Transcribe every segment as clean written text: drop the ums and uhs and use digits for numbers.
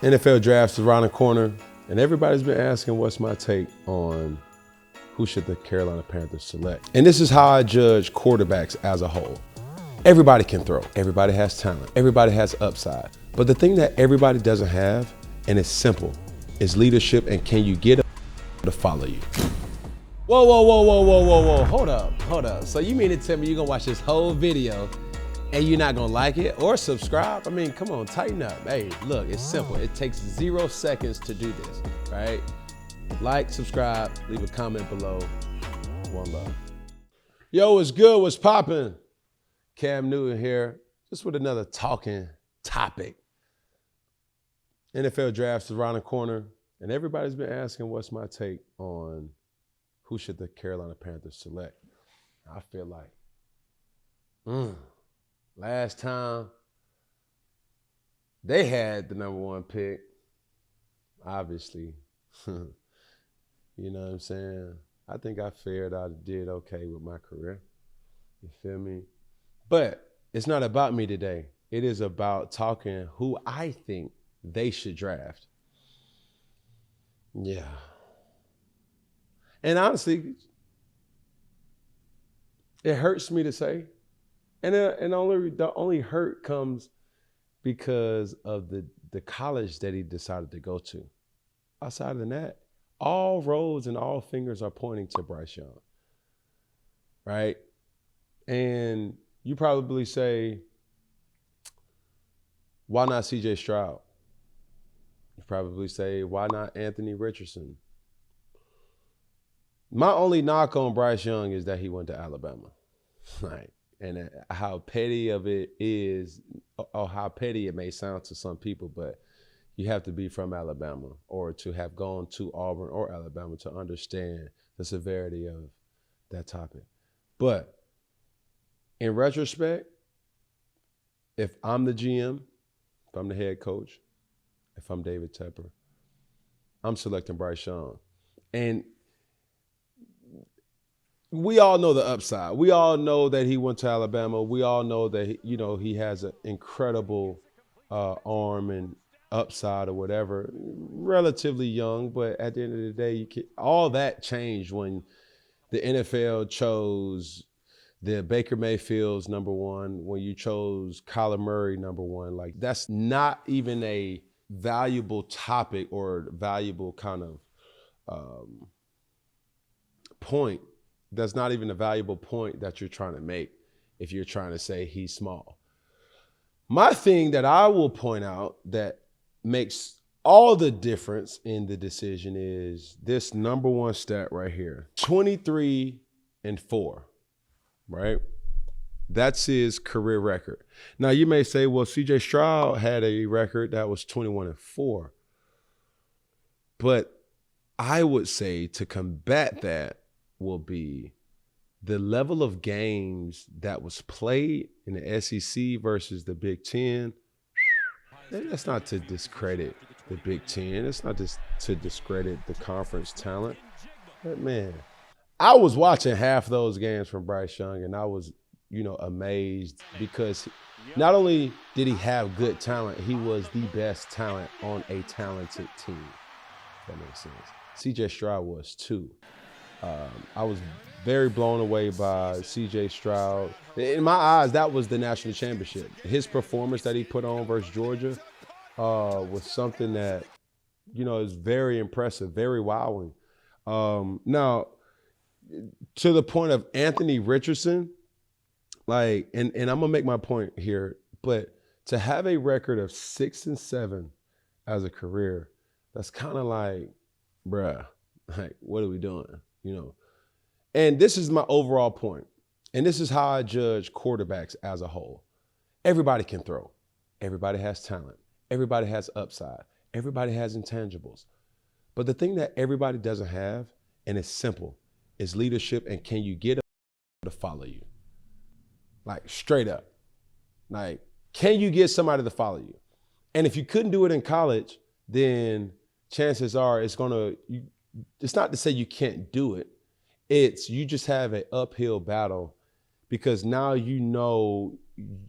NFL draft's around the corner, and everybody's been asking what's my take on who should the Carolina Panthers select. And this is how I judge quarterbacks as a whole. Everybody can throw. Everybody has talent. Everybody has upside. But the thing that everybody doesn't have, and it's simple, is leadership and can you get them to follow you. Whoa. Hold up. So you mean to tell me you're gonna watch this whole video and you're not gonna like it or subscribe? I mean, come on, tighten up. Hey, look, it's simple. It takes 0 seconds to do this, right? Like, subscribe, leave a comment below. One love. Yo, what's good? What's poppin'? Cam Newton here, just with another talking topic. NFL draft's around the corner, and everybody's been asking what's my take on who should the Carolina Panthers select. I feel like, last time they had the #1 pick, obviously, you know what I'm saying? I think I did okay with my career. You feel me? But it's not about me today. It is about talking who I think they should draft. Yeah. And honestly, it hurts me to say. And the only hurt comes because of the college that he decided to go to. Outside of that, all roads and all fingers are pointing to Bryce Young, right? And you probably say, why not CJ Stroud? You probably say, why not Anthony Richardson? My only knock on Bryce Young is that he went to Alabama, right? And how petty of it is, or how petty it may sound to some people, but you have to be from Alabama or to have gone to Auburn or Alabama to understand the severity of that topic. But in retrospect, if I'm the GM, if I'm the head coach, if I'm David Tepper, I'm selecting Bryce Young. And we all know the upside. We all know that he went to Alabama. We all know that he has an incredible arm and upside or whatever. Relatively young, but at the end of the day, all that changed when the NFL chose the Baker Mayfield's #1, when you chose Kyler Murray #1. Like, that's not even a valuable topic or valuable kind of point. That's not even a valuable point that you're trying to make if you're trying to say he's small. My thing that I will point out that makes all the difference in the decision is this #1 stat right here, 23-4. Right? That's his career record. Now, you may say, well, CJ Stroud had a record that was 21-4. But I would say to combat that will be the level of games that was played in the SEC versus the Big Ten. That's not to discredit the Big Ten. It's not just to discredit the conference talent. But man, I was watching half those games from Bryce Young, and I was, amazed because not only did he have good talent, he was the best talent on a talented team. If that makes sense. CJ Stroud was too. I was very blown away by CJ Stroud. In my eyes, that was the national championship. His performance that he put on versus Georgia was something that, is very impressive, very wowing. Now, to the point of Anthony Richardson, and I'm gonna make my point here, but to have a record of 6-7 as a career, that's kind of like, bruh, like, what are we doing? And this is my overall point, and this is how I judge quarterbacks as a whole. Everybody can throw. Everybody has talent. Everybody has upside. Everybody has intangibles. But the thing that everybody doesn't have, and it's simple, is leadership and can you get them to follow you? Like, straight up. Like, can you get somebody to follow you? And if you couldn't do it in college, then chances are it's not to say you can't do it. You just have an uphill battle because now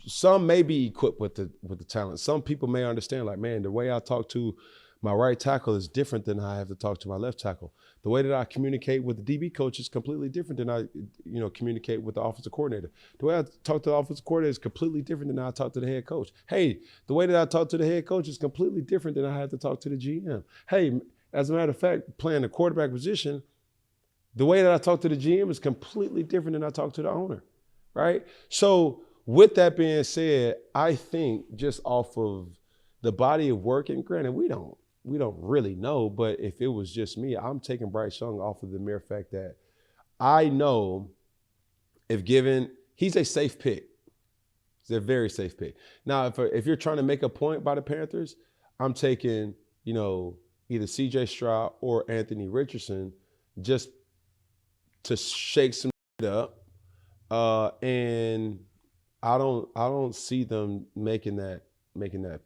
some may be equipped with the talent. Some people may understand, like, man, the way I talk to my right tackle is different than I have to talk to my left tackle. The way that I communicate with the DB coach is completely different than I, communicate with the offensive coordinator. The way I talk to the offensive coordinator is completely different than I talk to the head coach. Hey, the way that I talk to the head coach is completely different than I have to talk to the GM. Hey, as a matter of fact, playing the quarterback position, the way that I talk to the GM is completely different than I talk to the owner, right? So with that being said, I think just off of the body of work, and granted, we don't really know, but if it was just me, I'm taking Bryce Young off of the mere fact that I know if given, he's a safe pick. He's a very safe pick. Now, if you're trying to make a point by the Panthers, I'm taking, either C.J. Stroud or Anthony Richardson just to shake some shit up. And I don't see them making that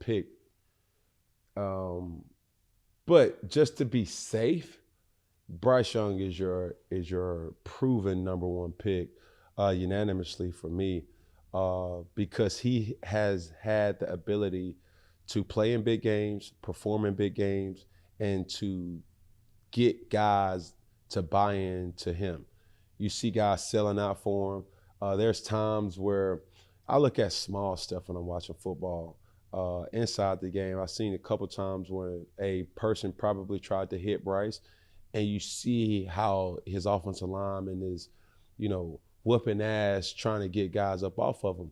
pick. But just to be safe, Bryce Young is your proven number one pick unanimously for me because he has had the ability to play in big games, perform in big games, and to get guys to buy into him. You see guys selling out for him. There's times where I look at small stuff when I'm watching football. Inside the game, I've seen a couple times when a person probably tried to hit Bryce, and you see how his offensive lineman is, whooping ass trying to get guys up off of him.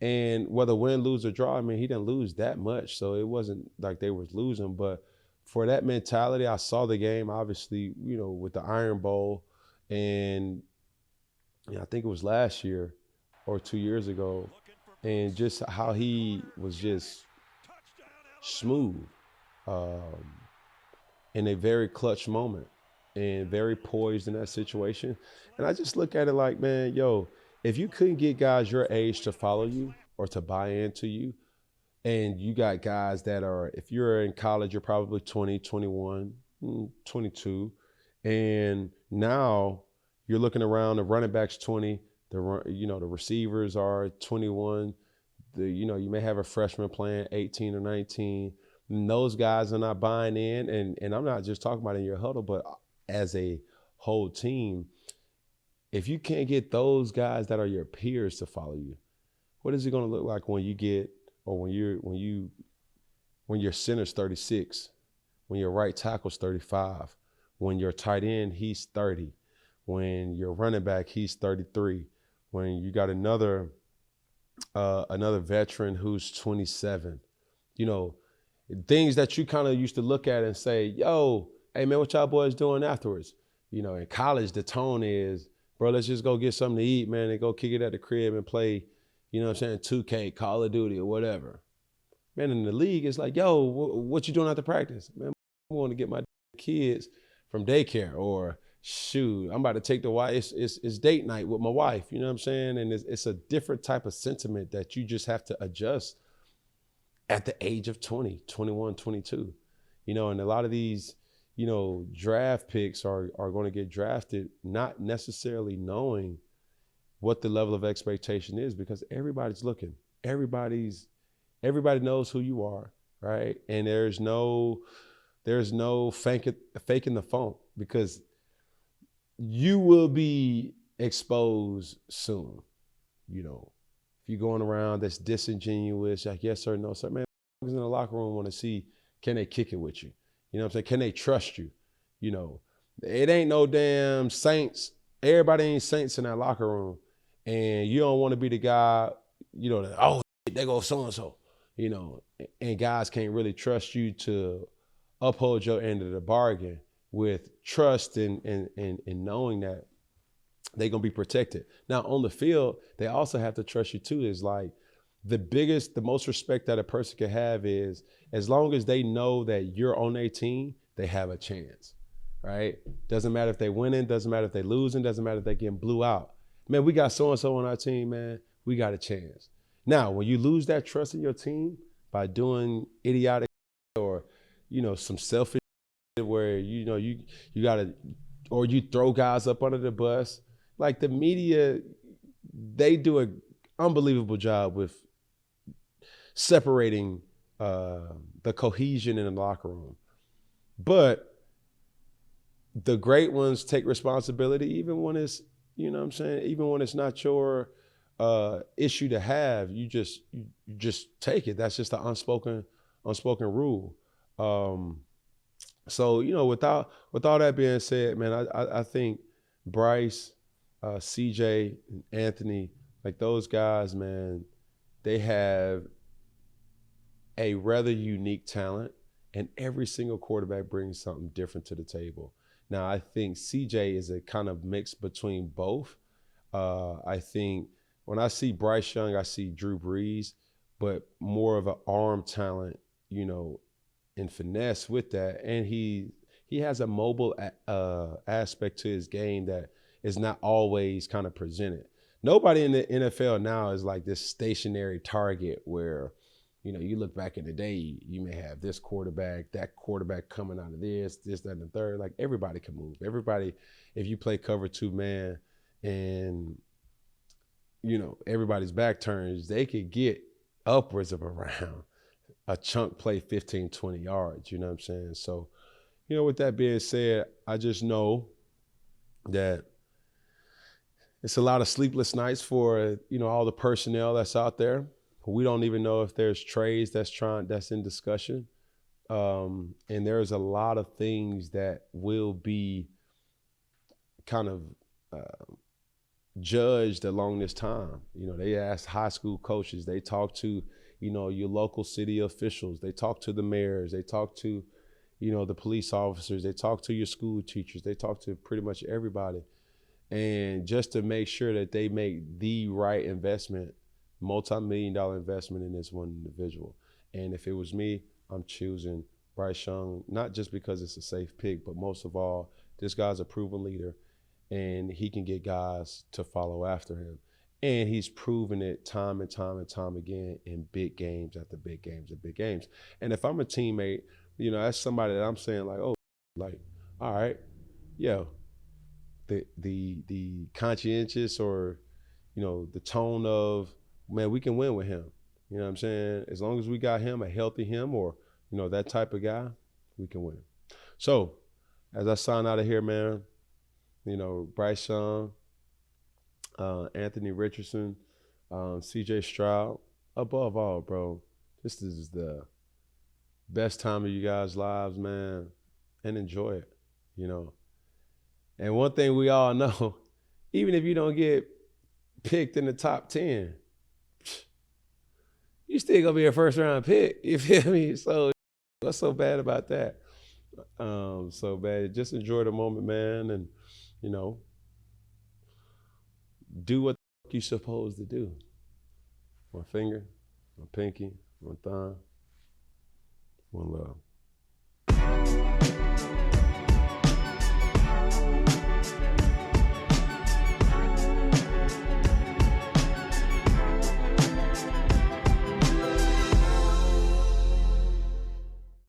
And whether win, lose, or draw, I mean, he didn't lose that much, so it wasn't like they were losing. But for that mentality, I saw the game, obviously, with the Iron Bowl, and I think it was last year or 2 years ago, and just how he was just smooth in a very clutch moment and very poised in that situation. And I just look at it like, man, if you couldn't get guys your age to follow you or to buy into you, and you got guys that are, if you're in college, you're probably 20, 21, 22, and now you're looking around, the running back's 20, the receivers are 21. You may have a freshman playing 18 or 19. And those guys are not buying in, and I'm not just talking about in your huddle, but as a whole team. If you can't get those guys that are your peers to follow you, what is it going to look like when you get, or when your center's 36, when your right tackle's 35, when your tight end he's 30, when your running back he's 33, when you got another veteran who's 27, things that you kind of used to look at and say, hey man, what y'all boys doing afterwards? In college, the tone is, bro, let's just go get something to eat, man, and go kick it at the crib and play, 2K, Call of Duty or whatever. Man, in the league, it's like, what you doing after practice? Man, I want to get my kids from daycare, or shoot, I'm about to take the wife, it's date night with my wife, you know what I'm saying? And it's a different type of sentiment that you just have to adjust at the age of 20, 21, 22. And a lot of these, draft picks are going to get drafted not necessarily knowing what the level of expectation is, because everybody's looking. Everybody knows who you are, right? And there's no faking the funk, because you will be exposed soon. If you're going around that's disingenuous, like yes sir, no sir, man, in the locker room want to see, can they kick it with you? You know what I'm saying? Can they trust you? It ain't no damn saints. Everybody ain't saints in that locker room. And you don't want to be the guy, that, there goes so-and-so, and guys can't really trust you to uphold your end of the bargain with trust and knowing that they're going to be protected. Now, on the field, they also have to trust you too. Is like the most respect that a person can have is as long as they know that you're on their team, they have a chance, right? Doesn't matter if they winning, doesn't matter if they losing, doesn't matter if they getting blew out. Man, we got so-and-so on our team, man, we got a chance. Now, when you lose that trust in your team by doing idiotic or, some selfish where, you gotta, or you throw guys up under the bus, like the media, they do unbelievable job with separating the cohesion in the locker room. But the great ones take responsibility even when it's, you know what I'm saying, even when it's not your issue to have, you just take it. That's just the unspoken rule. So, you know, with all that being said, man, I think Bryce, CJ, and Anthony, like those guys, man, they have a rather unique talent, and every single quarterback brings something different to the table. Now, I think CJ is a kind of mix between both. I think when I see Bryce Young, I see Drew Brees, but more of an arm talent, you know, and finesse with that. And he has a mobile aspect to his game that is not always kind of presented. Nobody in the NFL now is like this stationary target where, you know, you look back in the day, you may have this quarterback, that quarterback coming out of this, that, and the third. Like everybody can move. Everybody, if you play cover 2 man and, you know, everybody's back turns, they could get upwards of around a chunk play 15, 20 yards. You know what I'm saying? So, you know, with that being said, I just know that it's a lot of sleepless nights for, you know, all the personnel that's out there. We don't even know if there's trades that's in discussion. And there's a lot of things that will be kind of judged along this time. You know, they ask high school coaches, they talk to, you know, your local city officials, they talk to the mayors, they talk to, you know, the police officers, they talk to your school teachers, they talk to pretty much everybody. And just to make sure that they make the right investment, multi-million-dollar investment in this one individual. And if it was me, I'm choosing Bryce Young, not just because it's a safe pick, but most of all, this guy's a proven leader and he can get guys to follow after him. And he's proven it time and time and time again in big games after big games and big games. And if I'm a teammate, you know, that's somebody that I'm saying like, oh, like, all right, yo, the conscientious or, you know, the tone of, man, we can win with him. You know what I'm saying? As long as we got him, a healthy him or, you know, that type of guy, we can win. So as I sign out of here, man, you know, Bryce Young, Anthony Richardson, CJ Stroud, above all, bro, this is the best time of you guys' lives, man, and enjoy it, you know. And one thing we all know, even if you don't get picked in the top 10, you still gonna be a first round pick. You feel me? So what's so bad about that? So bad. Just enjoy the moment, man, and you know, do what you're supposed to do. One finger, one pinky, one thumb, one love.